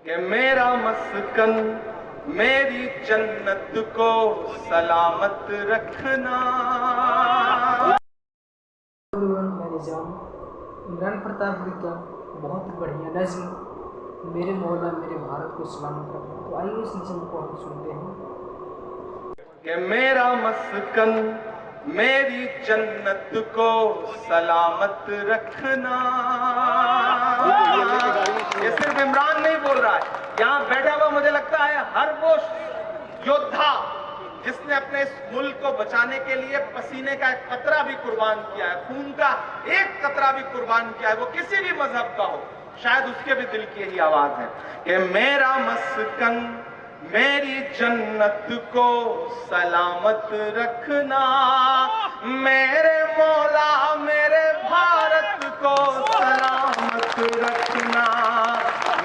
कि मेरा मस्कन मेरी जन्नत को सलामत रखना। मैं निजाम इमरान प्रताप का बहुत बढ़िया नज़्म मेरे मौला मेरे भारत को सलामत रखना। तो आइए इस नज़्म को हम सुनते हैं कि मेरा मस्कन मेरी जन्नत को सलामत रखना। ये सिर्फ इमरान नहीं बोल रहा है, यहाँ बैठा हुआ मुझे लगता है हर वो योद्धा जिसने अपने इस मुल्क को बचाने के लिए पसीने का एक कतरा भी कुर्बान किया है, खून का एक कतरा भी कुर्बान किया है, वो किसी भी मजहब का हो, शायद उसके भी दिल की यही आवाज है कि मेरा मस्कन मेरी जन्नत को सलामत रखना। मेरे मौला मेरे भारत को सलामत रखना।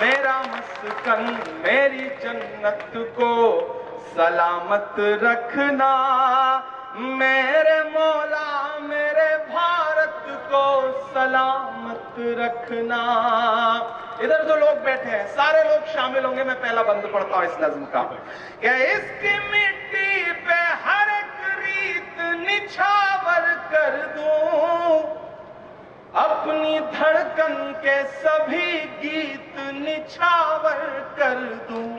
मेरा मस्कन मेरी जन्नत को सलामत रखना। मेरे मौला मेरे भारत को सलामत रखना। इधर जो लोग बैठे हैं सारे लोग शामिल होंगे। मैं पहला बंद पढ़ता हूं इस नज़्म का। क्या इसकी मिट्टी पे हर एक रीत निछावर कर दूं, अपनी धड़कन के सभी गीत निछावर कर दूं।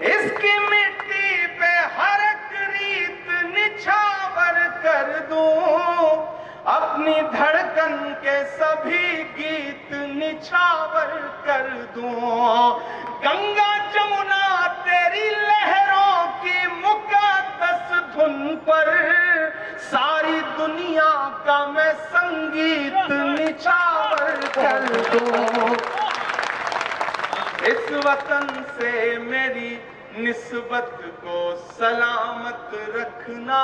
इसकी मिट्टी पे हर एक रीत निछावर कर दूं, अपनी धड़कन के सभी गीत निछावर कर दूं। गंगा जमुना तेरी लहरों की मुकद्दस धुन पर सारी दुनिया का मैं संगीत निछावर कर दूं। इस वतन से मेरी निस्बत को सलामत रखना।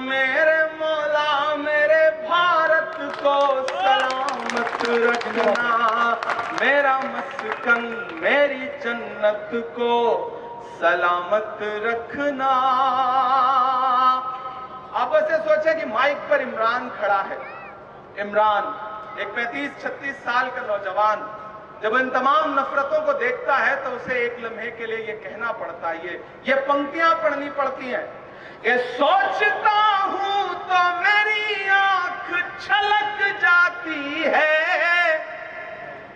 मेरे मौला मेरे भारत को सलामत रखना। मेरा मस्कन मेरी जन्नत को सलामत रखना। आप ऐसे सोचे कि माइक पर इमरान खड़ा है। इमरान एक 35-36 साल का नौजवान जब इन तमाम नफरतों को देखता है तो उसे एक लम्हे के लिए ये कहना पड़ता है, ये पंक्तियां पढ़नी पड़ती हैं कि सोचता हूं तो मेरी आंख छलक जाती है,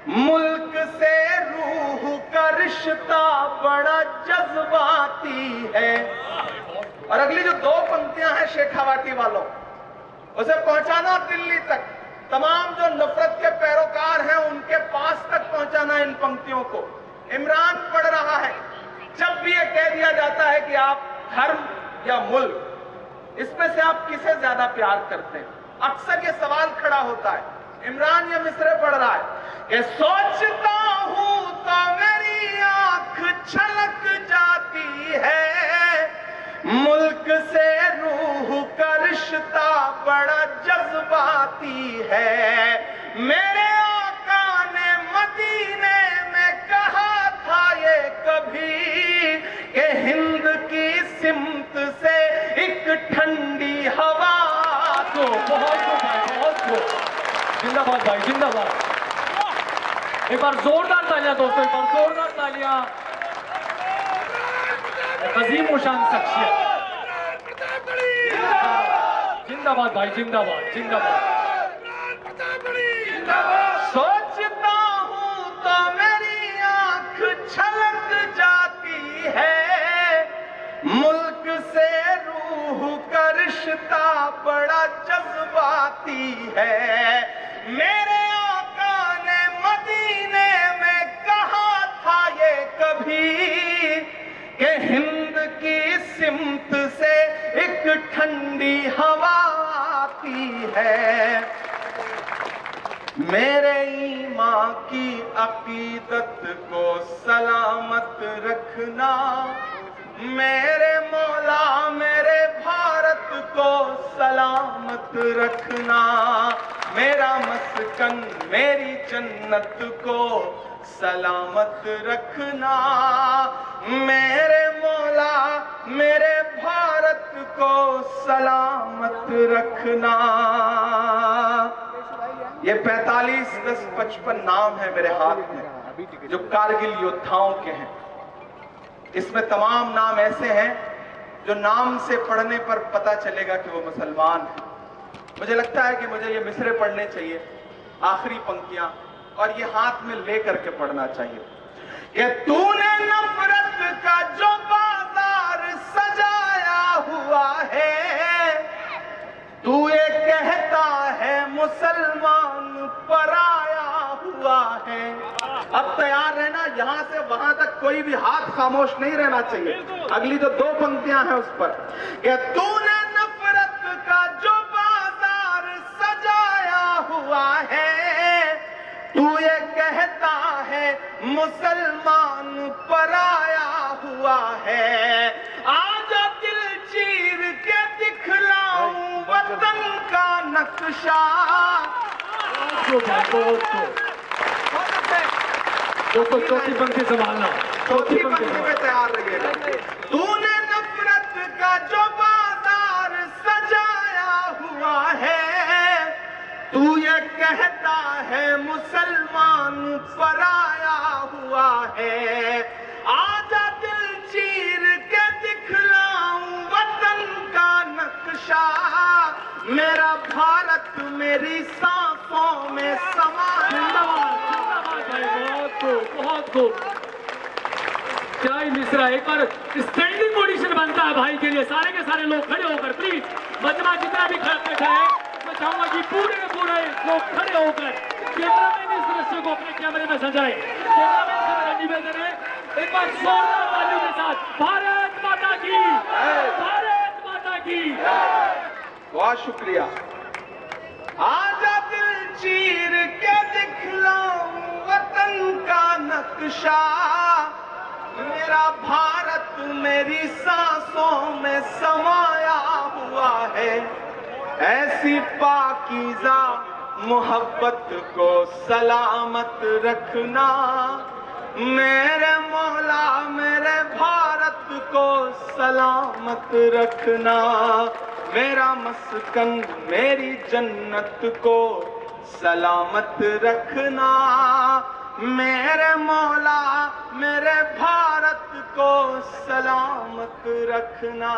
मुल्क से रूह का रिश्ता बड़ा जज्बाती है। और अगली जो दो पंक्तियां हैं शेखावाटी वालों, उसे पहुंचाना दिल्ली तक, तमाम जो नफरत के पैरोकार हैं उनके पास तक पहुंचाना इन पंक्तियों को। इमरान पढ़ रहा है। जब भी ये कह दिया जाता है कि आप धर्म या मुल्क, इसमें से आप किसे ज्यादा प्यार करते हैं, अक्सर ये सवाल खड़ा होता है। इमरान ये मिसरे पढ़ रहा है कि सोचता हूं तो मेरी आंख छलक जाती है, मुल्क से रूह का रिश्ता बड़ा जज्बाती है। मेरे आका ने मदीने में कहा था ये कभी कि हिंद की सिमत से एक ठंडी हवा को। बहुत जिंदाबाद भाई, जिंदाबाद। एक बार जोरदार तालियां दोस्तों, एक बार जोरदार तालियां। अजीम शान शख्सियत, जिंदाबाद भाई, जिंदाबाद जिंदाबाद। सोचता हूं तो मेरी आंख छलक जाती है, मुल्क से रूह का रिश्ता बड़ा जज्बाती है। मेरे आका ने मदीने में कहा था ये कभी कि हिंद की सिमत से एक ठंडी हवा आती है। मेरे ईमान की अकीदत को सलामत रखना। मेरे मौला मेरे भारत को सलामत रखना। मेरा मस्कन मेरी जन्नत को सलामत रखना। मेरे मौला मेरे भारत को सलामत रखना। ये 45-10-55 नाम है मेरे हाथ में। जो कारगिल योद्धाओं के हैं। इसमें तमाम नाम ऐसे हैं जो नाम से पढ़ने पर पता चलेगा कि वो मुसलमान है। मुझे लगता है कि मुझे ये मिसरे पढ़ने चाहिए, आखिरी पंक्तियां, और ये हाथ में लेकर के पढ़ना चाहिए कि तूने नफरत का जो बाजार सजाया हुआ है, तू ये कहता है मुसलमान पराया हुआ है। अब तैयार रहना, यहां से वहां तक कोई भी हाथ खामोश नहीं रहना चाहिए। अगली जो 2 पंक्तियां हैं उस पर कि तूने नफरत का जो बाजार सजाया हुआ है, तू ये कहता है मुसलमान पराया हुआ है। आजा दिल चीर के दिखलाऊं वतन का नक्शा। दोस्तों चौथी पंक्ति संभालना, चौथी पंक्ति में तैयार रहिएगा। तूने नफरत का जो बाजार सजाया हुआ है, तू ये कहता है मुसलमान पराया हुआ है। आजा दिल चीर के दिखलाऊं वतन का नक्शा, मेरा भारत मेरी सांसों में समाया। बहुत खूब, क्या ही मिश्रा। एक बार स्टैंडिंग ओडिशन बनता है भाई के लिए, सारे के सारे लोग खड़े होकर, प्लीज मजमा जितना भी बैठा है, मैं चाहूंगा कि पूरे के पूरे लोग खड़े होकर कैमरामैन इस दृश्य को अपने कैमरे में सजाए। कैमरामैन से मेरा निवेदन है, एक बार जोरदार तालियों के साथ भारत माता की, भारत माता की। बहुत शुक्रिया। आजा दिल चीर के दिखलाऊं वतन का नक्शा, मेरा भारत मेरी सांसों में समाया हुआ है। ऐसी पाकीज़ा मोहब्बत को सलामत रखना, मेरे मौला मेरे भारत को सलामत रखना। मेरा मस्कन मेरी जन्नत को सलामत रखना, मेरे मौला मेरे भारत को सलामत रखना।